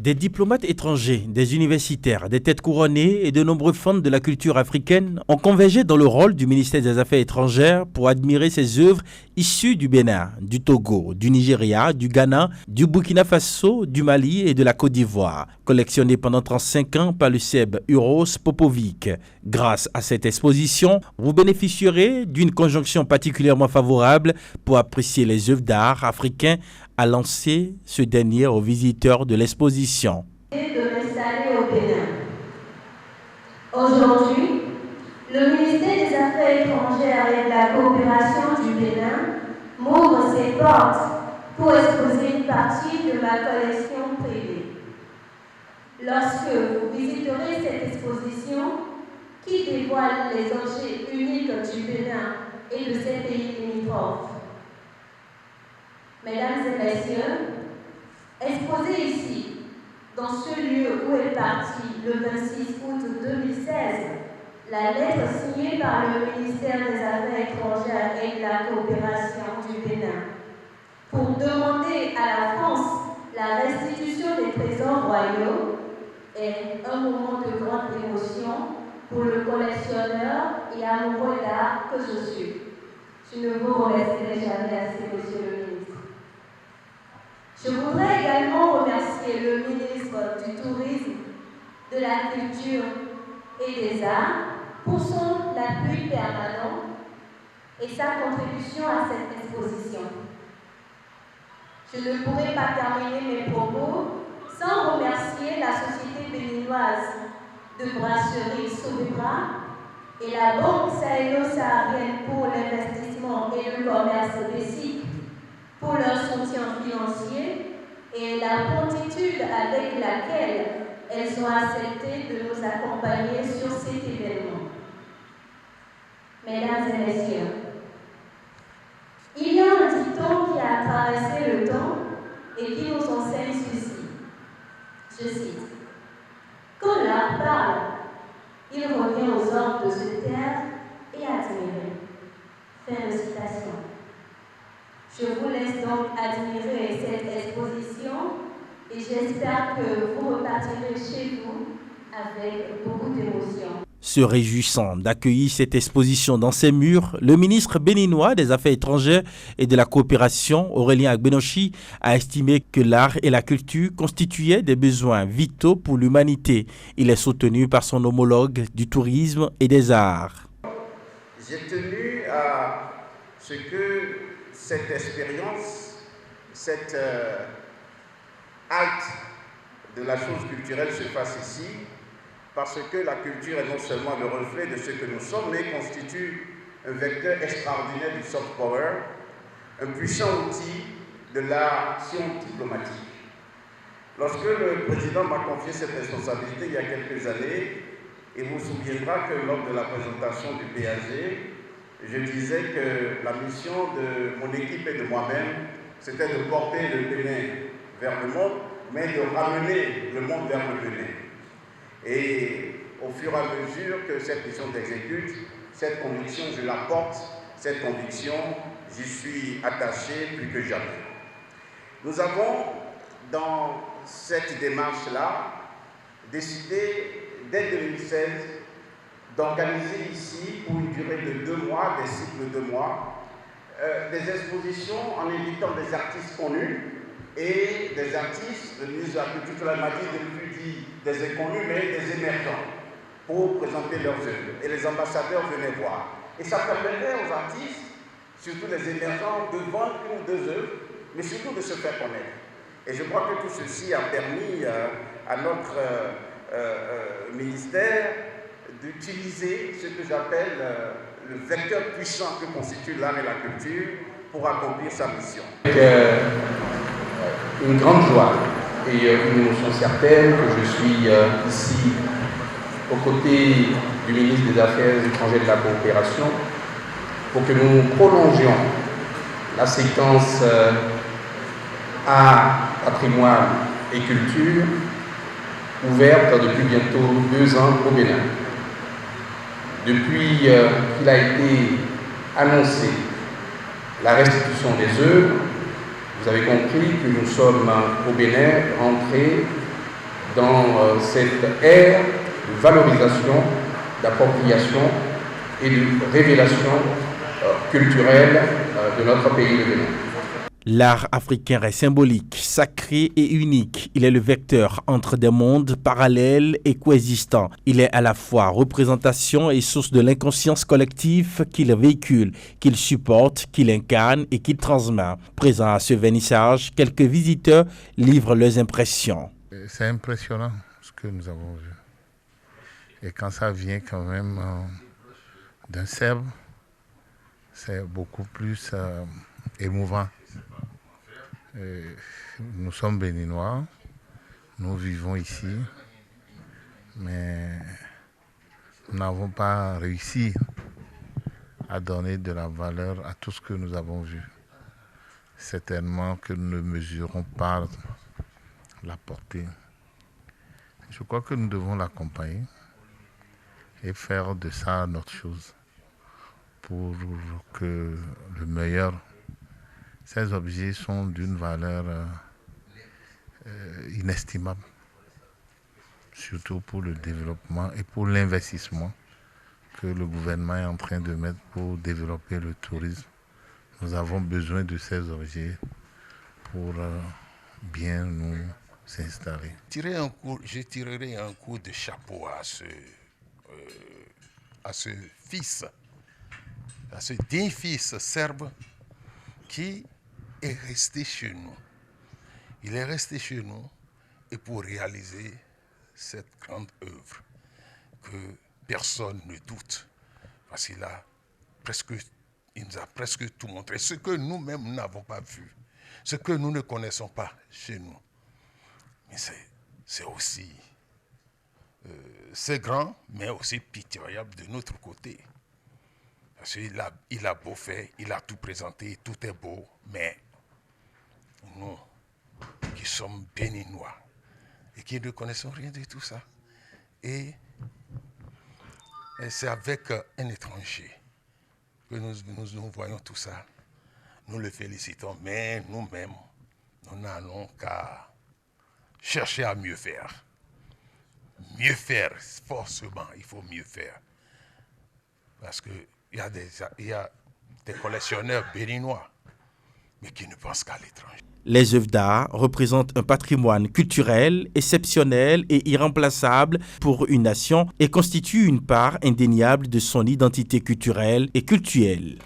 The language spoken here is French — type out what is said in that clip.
Des diplomates étrangers, des universitaires, des têtes couronnées et de nombreux fans de la culture africaine ont convergé dans le rôle du ministère des Affaires étrangères pour admirer ces œuvres issues du Bénin, du Togo, du Nigeria, du Ghana, du Burkina Faso, du Mali et de la Côte d'Ivoire, collectionnées pendant 35 ans par le CEB Uros Popovic. Grâce à cette exposition, vous bénéficierez d'une conjonction particulièrement favorable pour apprécier les œuvres d'art africains, a lancé ce dernier aux visiteurs de l'exposition. De m'installer au Bénin. Aujourd'hui, le ministère des Affaires étrangères et de la coopération du Bénin m'ouvre ses portes pour exposer une partie de ma collection privée. Lorsque vous visiterez cette exposition qui dévoile les objets uniques du Bénin et de ses pays limitrophes, Mesdames et messieurs, exposé ici, dans ce lieu où est partie le 26 août 2016, la lettre signée par le ministère des Affaires étrangères et de la coopération du Bénin pour demander à la France la restitution des trésors royaux est un moment de grande émotion pour le collectionneur et amoureux d'art que je suis. Je ne vous remercierai jamais assez, monsieur le ministre. Je voudrais également remercier le ministre du Tourisme, de la Culture et des Arts pour son appui permanent et sa contribution à cette exposition. Je ne pourrai pas terminer mes propos sans remercier la Société béninoise de brasserie Sobebra et la Banque sahélo-saharienne pour l'investissement et le commerce BESIC pour leur soutien financier et la promptitude avec laquelle elles ont accepté de nous accompagner sur cet événement. Mesdames et messieurs, il y a un dicton qui a traversé le temps et qui nous enseigne ceci. Je cite: quand l'art parle, il revient aux ordres de se taire et admirer. Fin de citation. Je vous laisse donc admirer cette exposition et j'espère que vous repartirez chez vous avec beaucoup d'émotion. Se réjouissant d'accueillir cette exposition dans ses murs, le ministre béninois des Affaires étrangères et de la coopération, Aurélien Agbenochi, a estimé que l'art et la culture constituaient des besoins vitaux pour l'humanité. Il est soutenu par son homologue du tourisme et des arts. J'ai tenu à ce que cette expérience, cette halte de la chose culturelle se fasse ici, parce que la culture est non seulement le reflet de ce que nous sommes, mais constitue un vecteur extraordinaire du soft power, un puissant outil de l'action diplomatique. Lorsque le président m'a confié cette responsabilité il y a quelques années, il vous souviendra que lors de la présentation du PAG, je disais que la mission de mon équipe et de moi-même, c'était de porter le Bénin vers le monde, mais de ramener le monde vers le Bénin. Et au fur et à mesure que cette mission s'exécute, cette conviction, je la porte, cette conviction, j'y suis attaché plus que jamais. Nous avons, dans cette démarche-là, décidé, dès 2016, d'organiser ici, pour une durée de 2 mois, des cycles de 2 mois, des expositions en invitant des artistes connus et des artistes, le ministre de la Culture m'a dit de ne plus dire des inconnus, mais des émergents, pour présenter leurs œuvres. Et les ambassadeurs venaient voir. Et ça permettait aux artistes, surtout les émergents, de vendre 1 ou 2 œuvres, mais surtout de se faire connaître. Et je crois que tout ceci a permis à notre ministère d'utiliser ce que j'appelle le vecteur puissant que constitue l'art et la culture pour accomplir sa mission. Une grande joie et une émotion certaine que je suis ici aux côtés du ministre des Affaires étrangères et de la coopération pour que nous prolongions la séquence art, patrimoine et culture ouverte depuis bientôt 2 ans au Bénin. Depuis qu'il a été annoncé la restitution des œuvres, vous avez compris que nous sommes au Bénin rentrés dans cette ère de valorisation, d'appropriation et de révélation culturelle de notre pays, le Bénin. L'art africain est symbolique, sacré et unique. Il est le vecteur entre des mondes parallèles et coexistants. Il est à la fois représentation et source de l'inconscience collective qu'il véhicule, qu'il supporte, qu'il incarne et qu'il transmet. Présent à ce vernissage, quelques visiteurs livrent leurs impressions. C'est impressionnant ce que nous avons vu. Et quand ça vient quand même d'un Serbe, c'est beaucoup plus émouvant. Nous sommes béninois, nous vivons ici, mais nous n'avons pas réussi à donner de la valeur à tout ce que nous avons vu. Certainement que nous ne mesurons pas la portée. Je crois que nous devons l'accompagner et faire de ça notre chose pour que le meilleur. Ces objets sont d'une valeur inestimable, surtout pour le développement et pour l'investissement que le gouvernement est en train de mettre pour développer le tourisme. Nous avons besoin de ces objets pour bien nous s'installer. Je tirerai un coup de chapeau à ce fils, à ce digne fils serbe qui est resté chez nous. Il est resté chez nous et pour réaliser cette grande œuvre que personne ne doute, parce qu'il nous a presque tout montré, ce que nous-mêmes n'avons pas vu, ce que nous ne connaissons pas chez nous. Mais c'est aussi, c'est grand, mais aussi pitoyable de notre côté. Parce qu'il a beau faire, il a tout présenté, tout est beau, mais nous, qui sommes béninois et qui ne connaissons rien de tout ça, et c'est avec un étranger que nous voyons tout ça. Nous le félicitons, mais nous-mêmes, nous n'allons qu'à chercher à mieux faire. Mieux faire, forcément, il faut mieux faire. Parce qu'il y a des collectionneurs béninois, mais qui ne pensent qu'à l'étranger. Les œuvres d'art représentent un patrimoine culturel exceptionnel et irremplaçable pour une nation et constituent une part indéniable de son identité culturelle et cultuelle.